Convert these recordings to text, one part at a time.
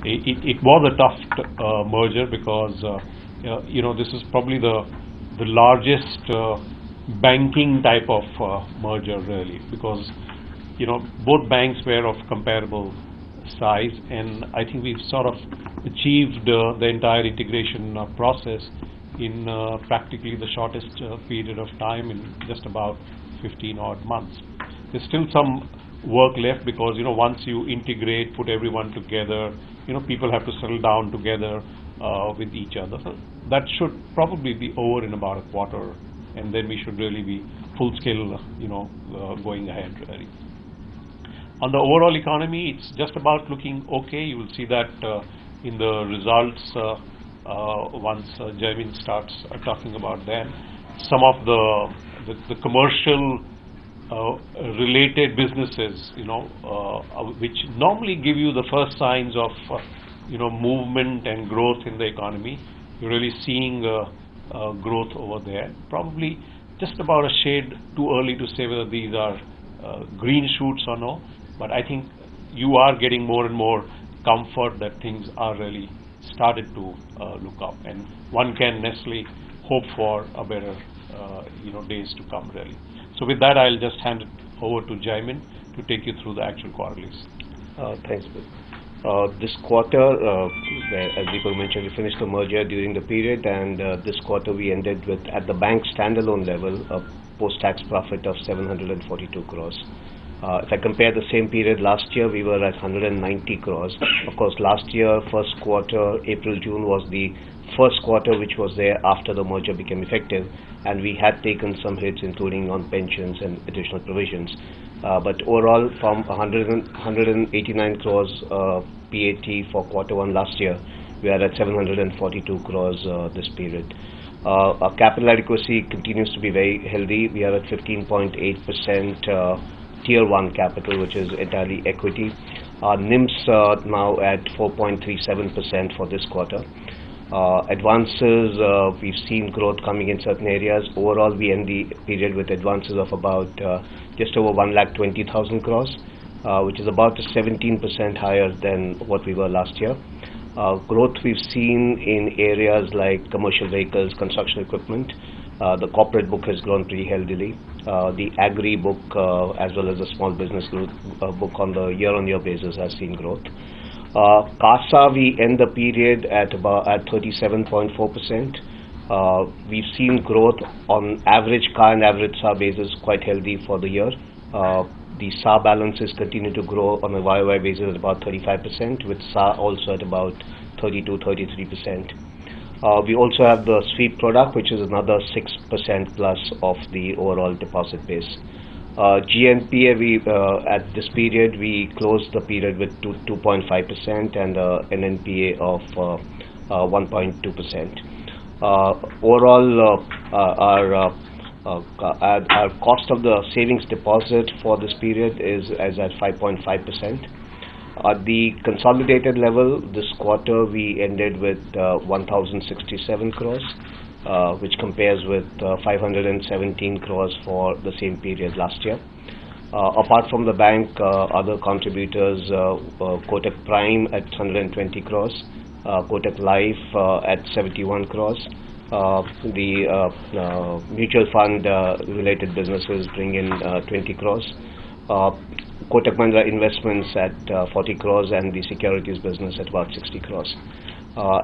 it was a tough merger because this is probably the largest banking type of merger really, because both banks were of comparable size, and I think we've sort of achieved the entire integration process in practically the shortest period of time, in just about 15 odd months. There's still some work left because once you integrate, put everyone together, people have to settle down together with each other. So that should probably be over in about a quarter, and then we should really be full scale, going ahead really. On the overall economy, it's just about looking okay. You will see that in the results once Jaimin starts talking about them. Some of the commercial related businesses, which normally give you the first signs of movement and growth in the economy. You're really seeing growth over there. Probably just about a shade too early to say whether these are green shoots or no, but I think you are getting more and more comfort that things are really started to look up, and one can necessarily hope for a better days to come really. So with that, I'll just hand it over to Jaimin to take you through the actual quarterlies. Thanks, Bill. This quarter, as Deepak mentioned, we finished the merger during the period, and this quarter we ended with, at the bank standalone level, a post-tax profit of 742 crores. If I compare the same period last year, we were at 190 crores. Of course, last year, first quarter, April-June was the first quarter which was there after the merger became effective, and we had taken some hits, including on pensions and additional provisions. But overall, from 189 crores PAT for quarter one last year, we are at 742 crores this period. Our capital adequacy continues to be very healthy. We are at 15.8% Tier 1 capital, which is entirely equity. Our NIMs are now at 4.37% for this quarter. Advances, we've seen growth coming in certain areas. Overall, we end the period with advances of about just over 1,20,000 crores, which is about 17% higher than what we were last year. Growth we've seen in areas like commercial vehicles, construction equipment. The corporate book has grown pretty healthily. The agri book, as well as the small business book on the year-on-year basis, has seen growth. CASA, we end the period at 37.4%. We've seen growth on average CA and average SA basis quite healthy for the year. The SA balances continue to grow on a YOY basis at about 35%, with SA also at about 32-33%. We also have the sweep product, which is another 6% plus of the overall deposit base. GNPA, at this period, we closed the period with 2.5% and an NPA of 1.2%. Overall, our cost of the savings deposit for this period is at 5.5%. At the consolidated level, this quarter we ended with 1,067 crores, which compares with 517 crores for the same period last year. Apart from the bank, other contributors, Kotak Prime at 120 crores, Kotak Life at 71 crores. The mutual fund related businesses bring in 20 crores. Kotak Mahindra Investments at 40 crores, and the securities business at about 60 crores.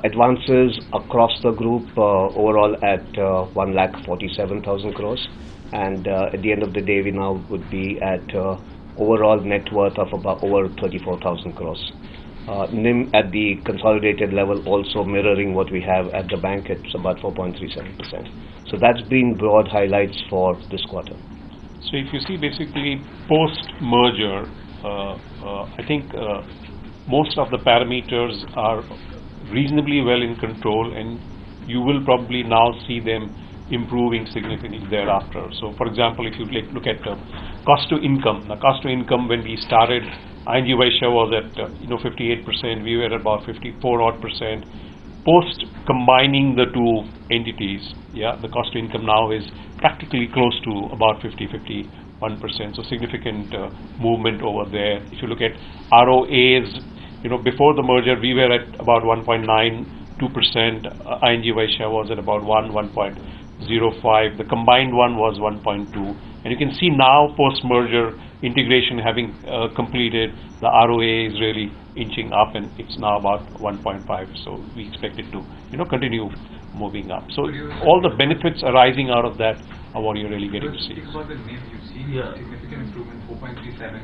Advances across the group overall at 1,47,000 crores, and at the end of the day we now would be at overall net worth of about over 34,000 crores. NIM at the consolidated level also mirroring what we have at the bank, it's about 4.37%. So that's been broad highlights for this quarter. So if you see basically post-merger, I think most of the parameters are reasonably well in control, and you will probably now see them improving significantly thereafter. So for example, if you look at cost to income, the cost to income when we started, ING Vysya was at 58%, we were at about 54 odd percent. Post combining the two entities, the cost to income now is practically close to about 50-51%. So significant movement over there. If you look at ROAs, before the merger we were at about 1.92%. ING Vaishya was at about 1.05. The combined one was 1.2. And you can see now post-merger integration having completed, the ROA is really inching up, and it's now about 1.5. So we expect it to, continue moving up. So all the benefits arising out of that are what you're really getting to see. Speak about the NIM. You've seen significant improvement, 4.37,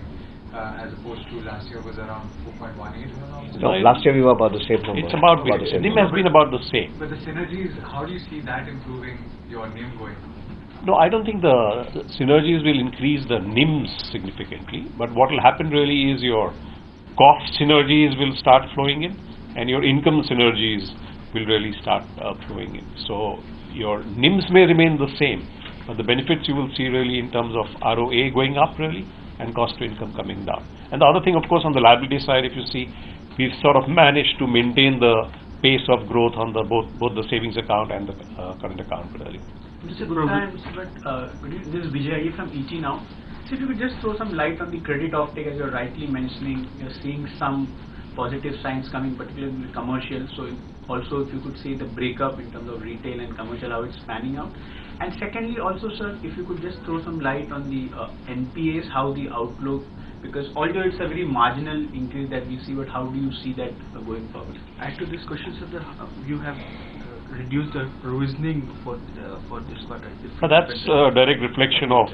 as opposed to last year was around 4.18. No, last year we were about the same number. It's about the same. NIM has been about the same. But the synergies, how do you see that improving your NIM going? No, I don't think the synergies will increase the NIMs significantly, but what will happen really is your cost synergies will start flowing in, and your income synergies will really start flowing in. So your NIMs may remain the same, but the benefits you will see really in terms of ROA going up really, and cost to income coming down. And the other thing, of course, on the liability side, if you see, we've sort of managed to maintain the pace of growth on the both the savings account and the current account really. This is good times, but this is Vijay from ET now. So if you could just throw some light on the credit offtake, as you're rightly mentioning, you're seeing some positive signs coming, particularly in the commercial. So also if you could say the breakup in terms of retail and commercial, how it's panning out. And secondly, also sir, if you could just throw some light on the NPAs, how the outlook, because although it's a very marginal increase that we see, but how do you see that going forward? Add to this question, sir, you have reduced the provisioning for this quarter. So that's a direct reflection of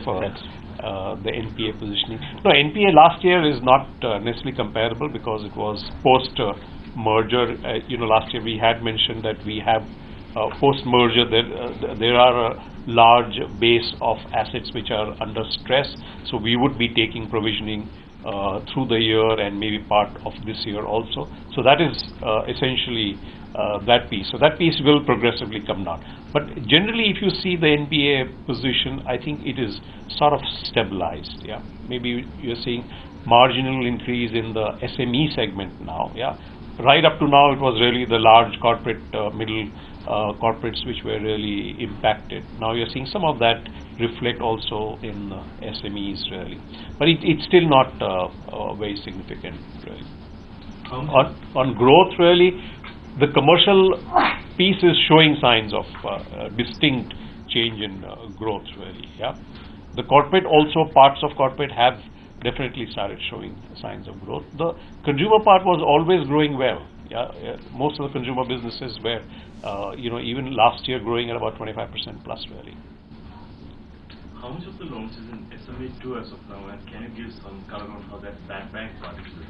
the NPA positioning. No, NPA last year is not necessarily comparable because it was post-merger. Last year we had mentioned that we have post-merger there are a large base of assets which are under stress. So we would be taking provisioning through the year and maybe part of this year also. So that is essentially that piece. So that piece will progressively come down. But generally, if you see the NPA position, I think it is sort of stabilized. Yeah, maybe you're seeing marginal increase in the SME segment now. Yeah, right up to now it was really the large corporate, middle corporates which were really impacted. Now you're seeing some of that reflect also in SMEs really, but it's still not very significant really. On growth really, the commercial piece is showing signs of distinct change in growth really. Yeah, the corporate also, parts of corporate have definitely started showing signs of growth. The consumer part was always growing well. Yeah, most of the consumer businesses were even last year growing at about 25% plus really. How much of the loans is in SMA2 as of now, and can you give some color on how that bank project is doing?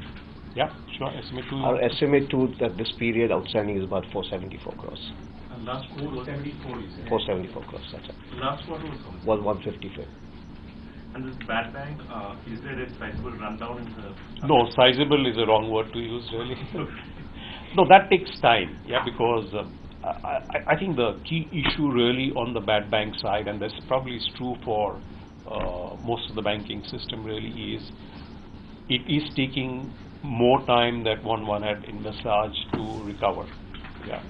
Yeah, sure. SMA2. Our SMA2 at this period outstanding is about 474 crores. And last quarter was 474 crores, that's it. Last quarter was how much? Was 155. And this bad bank, is there a sizable rundown in the... No, sizable is a wrong word to use really. No, that takes time, yeah, because I think the key issue really on the bad bank side, and this probably is true for most of the banking system really, is it is taking more time than one had envisaged to recover. Yeah,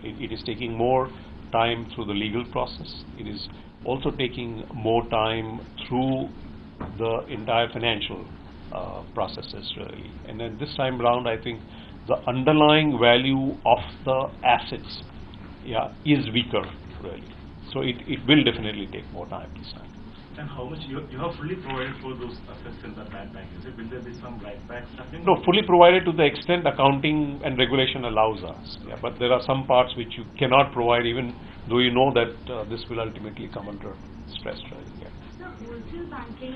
it is taking more time through the legal process. It is also taking more time through the entire financial processes really. And then this time round, I think the underlying value of the assets, yeah, is weaker really. So it will definitely take more time this time. And how much you have fully provided for those assets in the bad bank? Will there be some write backs happening? No, fully provided to the extent accounting and regulation allows us. Yeah, but there are some parts which you cannot provide, even though you know that this will ultimately come under stress really. Yeah. So wholesale banking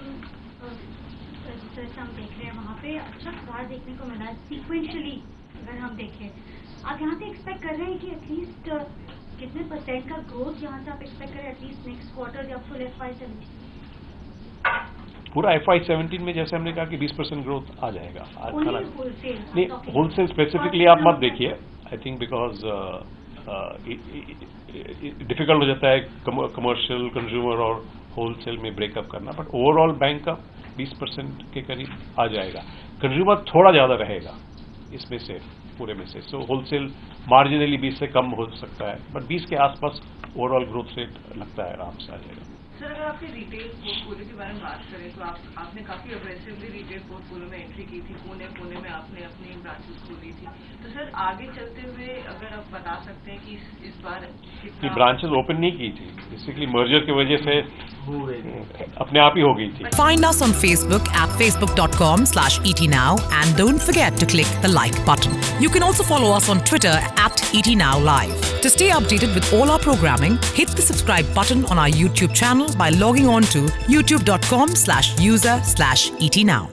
जैसे हम देख रहे हैं वहाँ पे अच्छा सुधार देखने को मिला है sequentially अगर हम देखें आप यहाँ से एक्सपेक्ट कर रहे हैं कि एटलीस्ट कितने % का ग्रोथ यहाँ से आप एक्सपेक्ट करें एटलीस्ट नेक्स्ट क्वार्टर या फुल FY17 पूरा FY17 में जैसे हमने कहा कि 20% ग्रोथ आ जाएगा नहीं होलसेल स्पेसिफिकली आप मत देखिए आई थिंक बिकॉज डिफिकल्ट हो जाता है कमर्शियल कंज्यूमर और होलसेल में ब्रेकअप करना बट ओवरऑल बैंक का 20% के करीब आ जाएगा कंज्यूमर थोड़ा ज़्यादा रहेगा इसमें से पूरे में से सो होलसेल मार्जिनली 20 से कम हो सकता है बट 20 के आसपास ओवरऑल ग्रोथ रेट लगता है आराम से आ जाएगा सर अगर आपके रिटेल पोर्टफोलियो के बारे में बात करें तो आपने काफी अग्रेसिवली रिटेल पोर्टफोलियो में एंट्री की थी, पुणे में आपने अपनी ब्रांचेस खोली थी, तो सर आगे चलते हुए अगर आप बता सकते हैं कि इस बार ये ब्रांचेस ओपन नहीं की थी, बेसिकली मर्जर की वजह से अपने आप ही हो गई थी. Find us on Facebook at facebook.com/etnow and don't forget to click the like button. You can also follow us on Twitter at etnowlive. To stay updated with all our programming, hit the subscribe button on our YouTube channel by logging on to youtube.com/user/etnow.